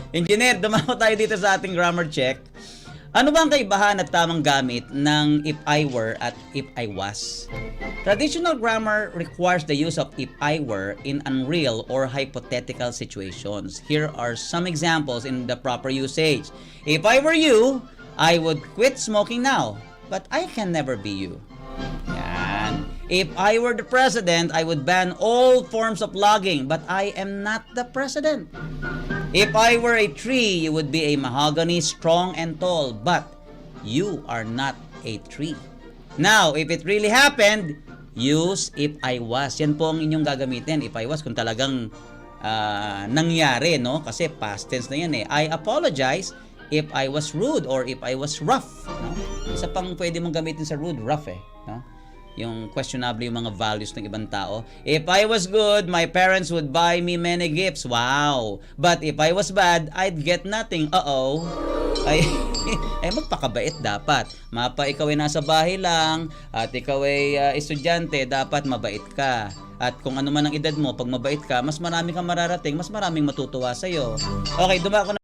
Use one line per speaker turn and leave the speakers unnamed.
Engineer, dumako tayo dito sa ating grammar check. Ano ba ang kaibahan at tamang gamit ng if I were at if I was? Traditional grammar requires the use of if I were in unreal or hypothetical situations. Here are some examples in the proper usage. If I were you, I would quit smoking now, but I can never be you. Yan. If I were the president, I would ban all forms of logging, but I am not the president. If I were a tree, you would be a mahogany, strong and tall, but you are not a tree. Now, if it really happened, use if I was. Yan po ang inyong gagamitin. If I was, kung talagang nangyari, no? Kasi past tense na yan eh. I apologize if I was rude or if I was rough. No? Isa pang pwede mong gamitin sa rude, rough eh. No? Yung questionable yung mga values ng ibang tao. If I was good, my parents would buy me many gifts. Wow! But if I was bad, I'd get nothing. Uh-oh. Ay, magpakabait dapat. Mapa, ikaw ay nasa bahay lang at ikaw ay estudyante, dapat mabait ka. At kung ano man ang edad mo, pag mabait ka, mas marami kang mararating, mas maraming matutuwa sa'yo. Okay, dumako na